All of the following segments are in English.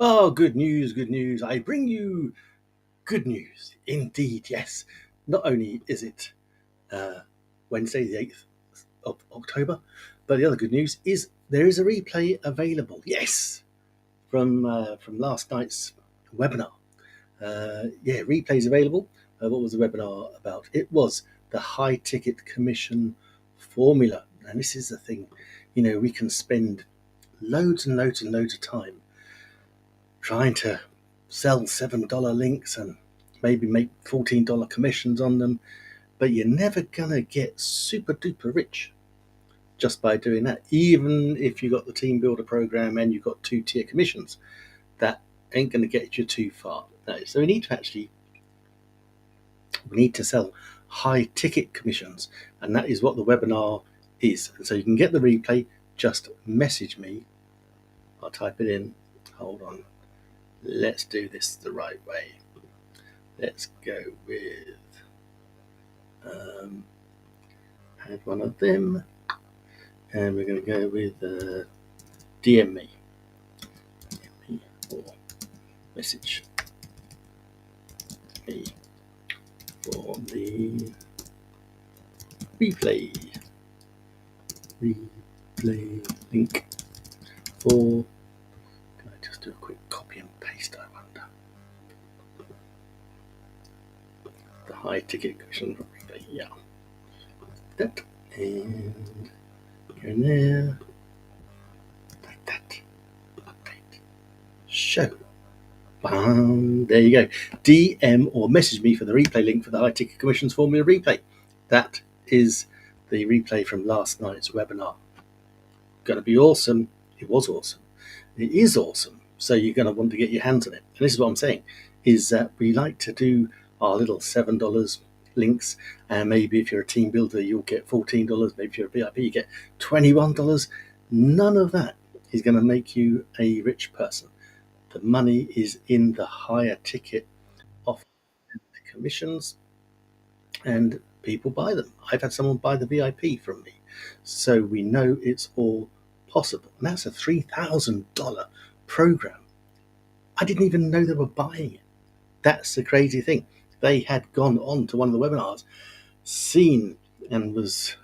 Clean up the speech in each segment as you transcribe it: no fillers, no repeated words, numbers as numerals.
Oh, good news, good news. I bring you good news. Indeed, yes. Not only is it uh, Wednesday, the 8th of October, but the other good news is there is a replay available. Yes, from last night's webinar. Yeah, replays available. What was the webinar about? It was the high ticket commission formula. And this is the thing, we can spend loads and loads and loads of time trying to sell $7 links and maybe make $14 commissions on them, but you're never gonna get super duper rich just by doing that. Even if you got the team builder program and you've got 2 tier commissions, that ain't gonna get you too far. No, so we need to sell high ticket commissions, and that is what the webinar is. And so you can get the replay. Just message me. I'll type it in. Hold on. Let's do this the right way. Let's go with add one of them, and we're going to go with DM me or message me for the replay link for. Can I just do a quick copy and paste? I wonder. The high ticket commission replay, yeah. That and go in there like that. Update. Show. Bam, there you go. DM or message me for the replay link for the high ticket commissions formula replay. That is the replay from last night's webinar. Going to be awesome. It was awesome. It is awesome. So you're going to want to get your hands on it. And this is what I'm saying, is that we like to do our little $7 links. And maybe if you're a team builder, you'll get $14. Maybe if you're a VIP, you get $21. None of that is going to make you a rich person. The money is in the higher ticket offer and the commissions, and people buy them. I've had someone buy the VIP from me. So we know it's all possible. And that's a $3,000 program. I didn't even know they were buying it. That's the crazy thing. They had gone on to one of the webinars, seen and was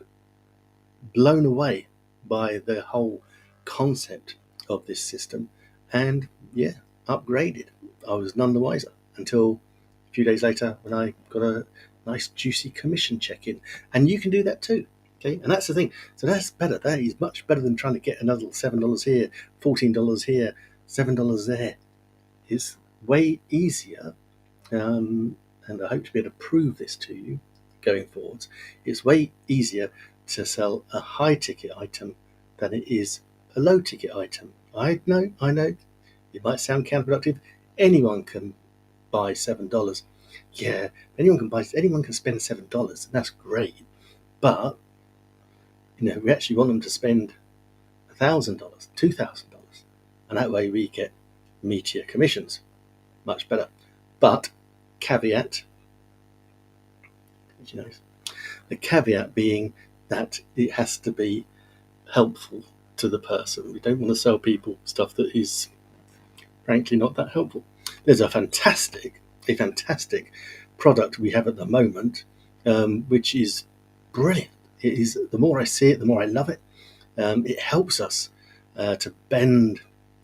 blown away by the whole concept of this system, and yeah, upgraded. I was none the wiser until a few days later when I got a nice juicy commission check in. And you can do that too. Okay, and that's the thing. So that's better. That is much better than trying to get another $7 here, $14 here, $7 there. It's way easier, and I hope to be able to prove this to you going forwards. It's way easier to sell a high ticket item than it is a low ticket item. I know, it might sound counterproductive. Anyone can buy $7. Yeah, anyone can spend $7, and that's great. But we actually want them to spend $1,000, $2,000, and that way we get meteor commissions. Much better. But caveat, the caveat being that it has to be helpful to the person. We don't want to sell people stuff that is frankly not that helpful. There's a fantastic product we have at the moment, which is brilliant. It is, the more I see it, the more I love it. It helps us to bend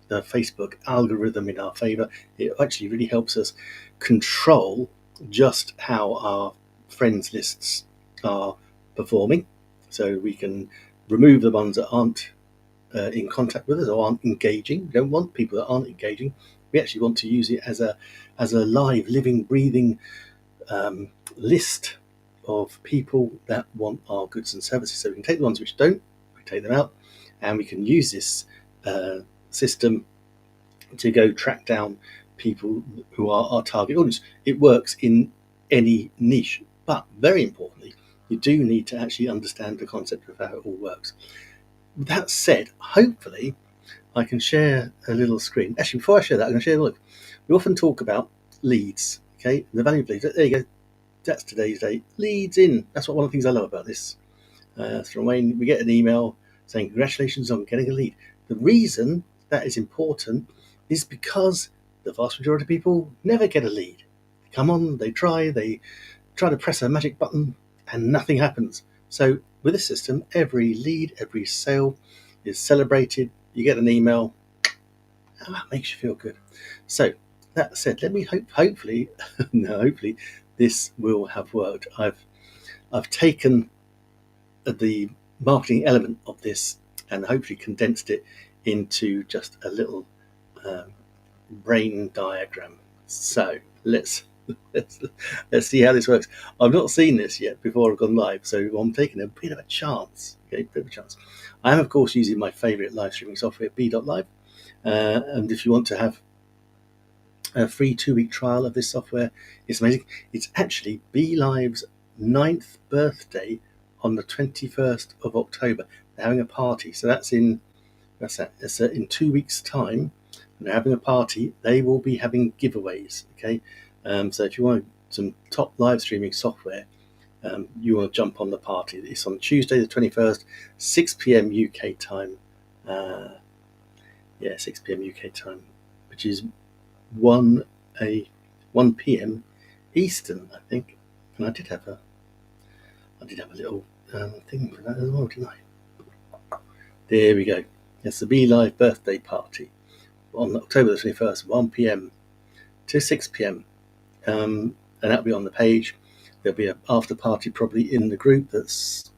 the Facebook algorithm in our favor. It actually really helps us control just how our friends lists are performing, so we can remove the ones that aren't in contact with us or aren't engaging. We don't want people that aren't engaging. We actually want to use it as a live, living, breathing list of people that want our goods and services. So we can take the ones which don't, we take them out, and we can use this system to go track down people who are our target audience. It works in any niche, but very importantly, you do need to actually understand the concept of how it all works. With that said, hopefully I can share a little screen. Actually, before I share that, I'm going to share a look. We often talk about leads, okay? The value of leads. There you go. That's today's date. Leads in. That's what one of the things I love about this. From Wayne, we get an email saying, congratulations on getting a lead. The reason that is important is because the vast majority of people never get a lead. They come on, they try to press a magic button, and nothing happens. So with this system, every lead, every sale is celebrated. You get an email, and that makes you feel good. So that said, let me hopefully this will have worked. I've taken the marketing element of this and hopefully condensed it into just a little um, brain diagram. So let's see how this works. I've not seen this yet before I've gone live, so I'm taking a bit of a chance. Okay, bit of a chance. I am, of course, using my favourite live streaming software, B.Live. And if you want to have a free 2-week trial of this software, it's amazing. It's actually BeLive's 9th birthday on the 21st of October. They're having a party, so that's in 2 weeks' time. They're having a party. They will be having giveaways. Okay, so if you want some top live streaming software, you want to jump on the party. It's on Tuesday the 21st, 6 p.m. UK time. 6 p.m. UK time, which is 1 p.m. Eastern, I think. And I did have a little thing for that as well, didn't I? There we go. It's the BeLive birthday party on October the 21st, 1 p.m. to 6 p.m. And that'll be on the page. There'll be an after party probably in the group that's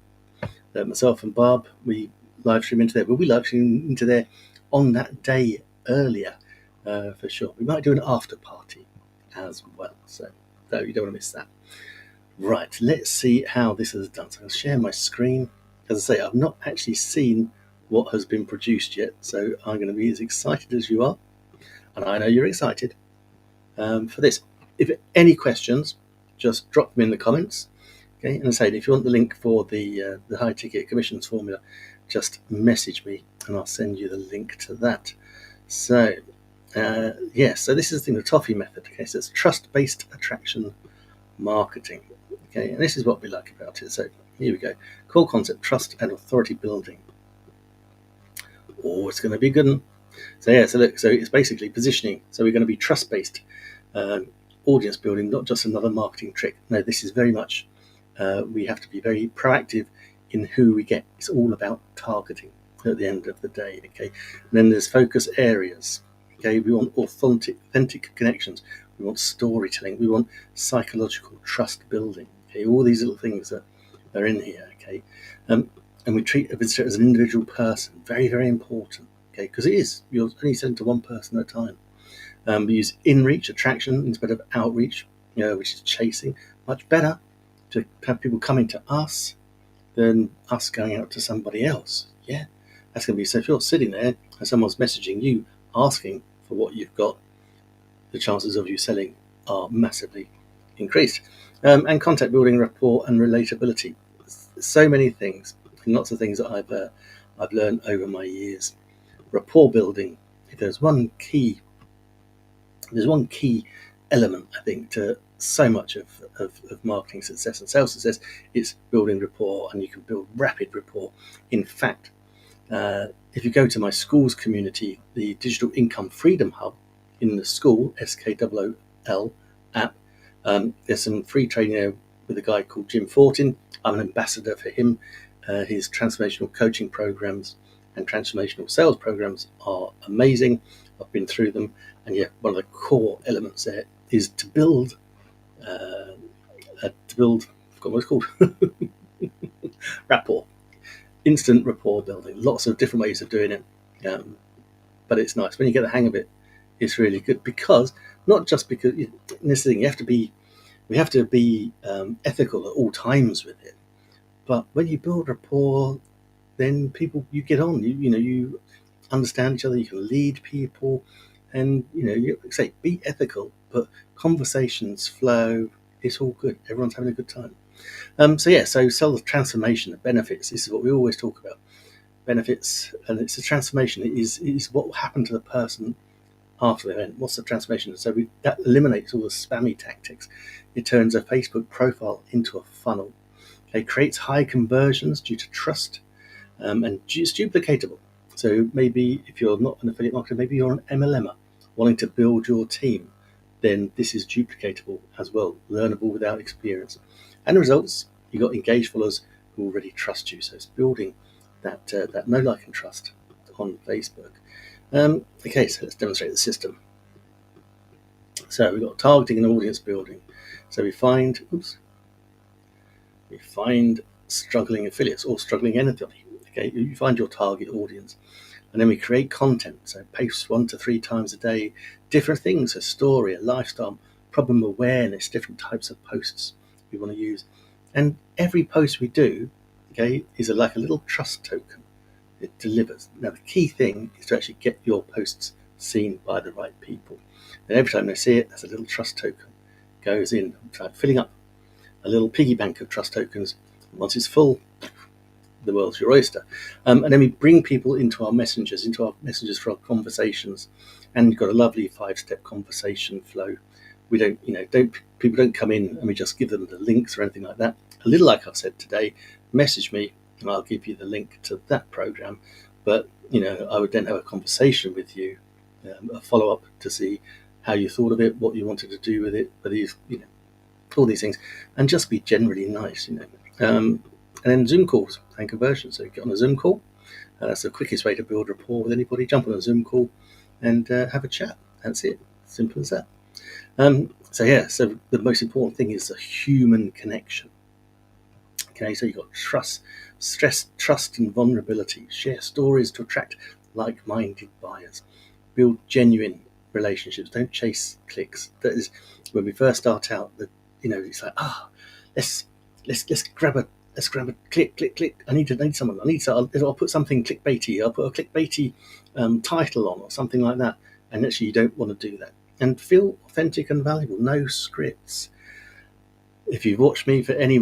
myself and Barb. We live stream into there. We'll be live streaming into there on that day earlier, for sure. We might do an after party as well, so you don't want to miss that. Right, let's see how this is done. So I'll share my screen. As I say, I've not actually seen what has been produced yet, so I'm going to be as excited as you are, and I know you're excited for this. If any questions, just drop them in the comments. Okay, and I say, if you want the link for the high ticket commissions formula, just message me and I'll send you the link to that. So so this is the thing, the Toffee method. Okay, so it's trust-based attraction marketing. Okay, and this is what we like about it. So here we go. Core concept: trust and authority building. Oh, it's going to be good. So look, so it's basically positioning. So we're going to be trust-based audience building, not just another marketing trick. No, this is very much we have to be very proactive in who we get. It's all about targeting at the end of the day. Okay, and then there's focus areas. Okay, we want authentic connections. We want storytelling. We want psychological trust building. Okay, all these little things are in here. Okay, and we treat a visitor as an individual person. Very, very important. Okay, because you're only sent to one person at a time. We use in-reach attraction instead of outreach, which is chasing. Much better to have people coming to us than us going out to somebody else. Yeah, that's going to be, so if you're sitting there and someone's messaging you asking for what you've got, the chances of you selling are massively increased. And contact building, rapport and relatability. So many things, and lots of things that I've learned over my years. Rapport building, if there's one key element, I think, to so much of marketing success and sales success, it's building rapport, and you can build rapid rapport. In fact, if you go to my school's community, the Digital Income Freedom Hub in the school, SKOOL app, there's some free training there with a guy called Jim Fortin. I'm an ambassador for him. His transformational coaching programs and transformational sales programs are amazing. I've been through them, and one of the core elements there is to build. I forgot what it's called. Rapport, instant rapport building. Lots of different ways of doing it, but it's nice when you get the hang of it. It's really good because not just because this thing we have to be ethical at all times with it. But when you build rapport, then you get on. You understand each other. You can lead people, and you say be ethical, but conversations flow. It's all good. Everyone's having a good time. So sell the transformation, the benefits. This is what we always talk about. Benefits, and it's a transformation. It is what will happen to the person after the event. What's the transformation? So that eliminates all the spammy tactics. It turns a Facebook profile into a funnel. It creates high conversions due to trust, and it's duplicatable. So maybe if you're not an affiliate marketer, maybe you're an MLMer wanting to build your team, then this is duplicatable as well, learnable without experience. And the results, you got engaged followers who already trust you. So it's building that know, like, and trust on Facebook. Okay, so let's demonstrate the system. So we've got targeting and audience building. So we find struggling affiliates or struggling anybody. Okay, you find your target audience, and then we create content. So post 1 to 3 times a day, different things: a story, a lifestyle, problem awareness, different types of posts we want to use. And every post we do, okay, is like a little trust token. It delivers. Now the key thing is to actually get your posts seen by the right people. And every time they see it, there's a little trust token goes in. It's like filling up a little piggy bank of trust tokens. Once it's full, the world's your oyster. And then we bring people into our messengers for our conversations. And you've got a lovely 5-step conversation flow. We people don't come in and we just give them the links or anything like that. A little like I've said today, message me and I'll give you the link to that program. But I would then have a conversation with you, a follow up to see how you thought of it, what you wanted to do with it, all these things, and just be generally nice, And then Zoom calls and conversions. So you get on a Zoom call. That's the quickest way to build rapport with anybody. Jump on a Zoom call and have a chat. That's it. Simple as that. So the most important thing is the human connection. Okay, so you've got trust, and vulnerability. Share stories to attract like-minded buyers. Build genuine relationships. Don't chase clicks. That is when we first start out. It's like let's grab a click. I need someone. I'll put something clickbaity. I'll put a clickbaity title on or something like that. And actually, you don't want to do that. And feel authentic and valuable. No scripts. If you've watched me for any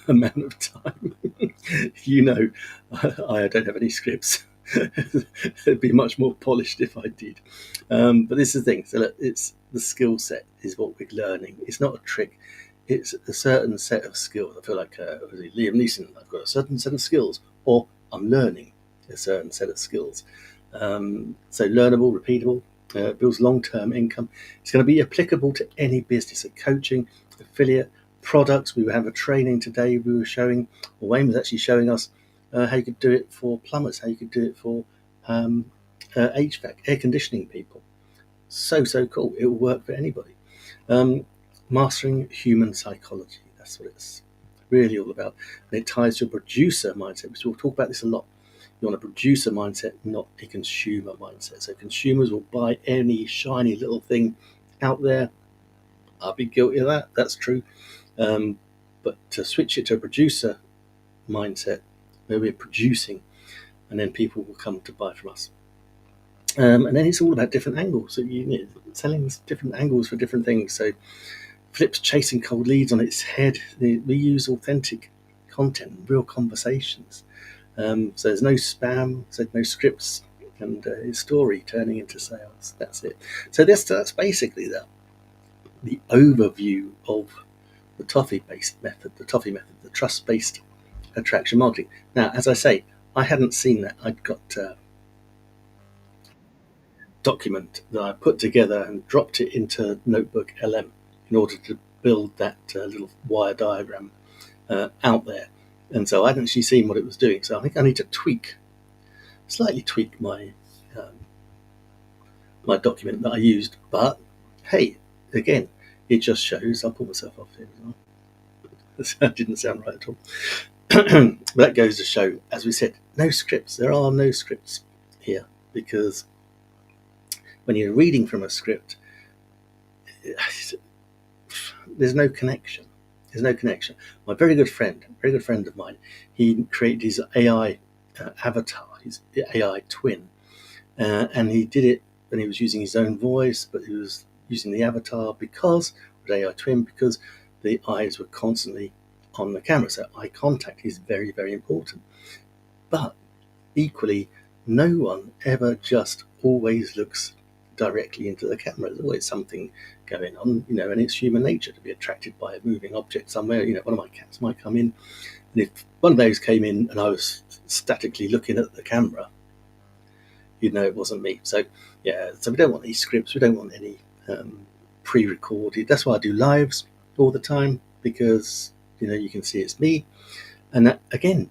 amount of time, I don't have any scripts. It'd be much more polished if I did. But this is the thing. So it's the skill set is what we're learning. It's not a trick. It's a certain set of skills. I feel like Liam Neeson. I've got a certain set of skills, or I'm learning a certain set of skills. So learnable, repeatable, builds long-term income. It's going to be applicable to any business, coaching, affiliate, products. We have a training today. We were showing, or Wayne was actually showing us how you could do it for plumbers, how you could do it for HVAC, air conditioning people. So cool. It will work for anybody. Mastering human psychology. That's what it's really all about. And it ties to a producer mindset, which we'll talk about this a lot. You want a producer mindset, not a consumer mindset. So consumers will buy any shiny little thing out there. I'll be guilty of that. That's true. But to switch it to a producer mindset, where we're producing, and then people will come to buy from us. And then it's all about different angles. So selling different angles for different things. So flips chasing cold leads on its head. We use authentic content, real conversations. So there's no spam, so no scripts, and story turning into sales. That's it. So that's basically the overview of the TOFFI method, the trust-based attraction marketing. Now, as I say, I hadn't seen that. I'd got a document that I put together and dropped it into Notebook LM in order to build that little wire diagram out there. And so I hadn't actually seen what it was doing. So I think I need to slightly tweak my my document that I used. But hey, again, it just shows. I'll pull myself off here as well. That didn't sound right at all. But that goes to show, as we said, no scripts. There are no scripts here, because when you're reading from a script, there's no connection. My very good friend of mine, he created his AI avatar, his AI twin, and he did it when he was using his own voice, but he was using the avatar because AI twin, because the eyes were constantly on the camera. So eye contact is very, very important. But equally, no one ever just always looks directly into the camera. There's always something going on, and it's human nature to be attracted by a moving object somewhere. One of my cats might come in, and if one of those came in and I was statically looking at the camera, you'd know it wasn't me. So yeah, so we don't want these scripts. We don't want any pre-recorded. That's why I do lives all the time, because you can see it's me, and that again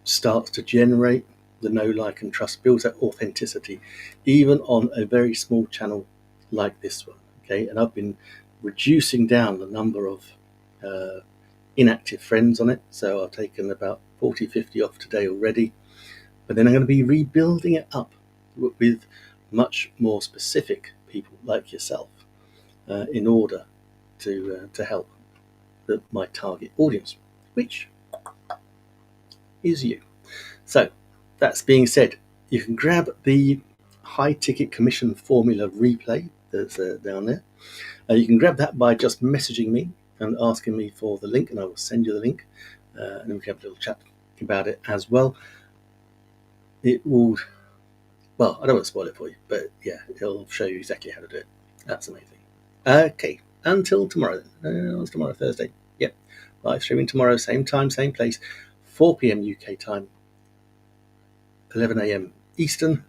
starts to generate the know, like, and trust, builds that authenticity, even on a very small channel like this one. Okay, and I've been reducing down the number of inactive friends on it, so I've taken about 40, 50 off today already. But then I'm going to be rebuilding it up with much more specific people like yourself, in order to help my target audience, which is you. So, that's being said, you can grab the high ticket commission formula replay that's down there. You can grab that by just messaging me and asking me for the link, and I will send you the link, and then we can have a little chat about it as well. It will, well, I don't want to spoil it for you, but yeah, it'll show you exactly how to do it. That's amazing. Okay, until tomorrow. It's tomorrow, Thursday. Yep, live streaming tomorrow, same time, same place, 4 p.m. UK time, 11 a.m. Eastern.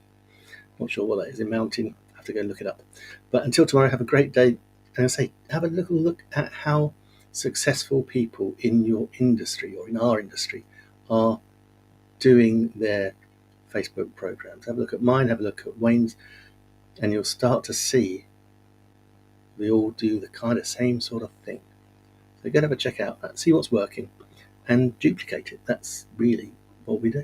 Not sure what that is in Mountain. I have to go and look it up. But until tomorrow, have a great day. And I say, have a little look at how successful people in your industry or in our industry are doing their Facebook programs. Have a look at mine, have a look at Wayne's, and you'll start to see we all do the kind of same sort of thing. So go and have a check out that, see what's working, and duplicate it. That's really what we do.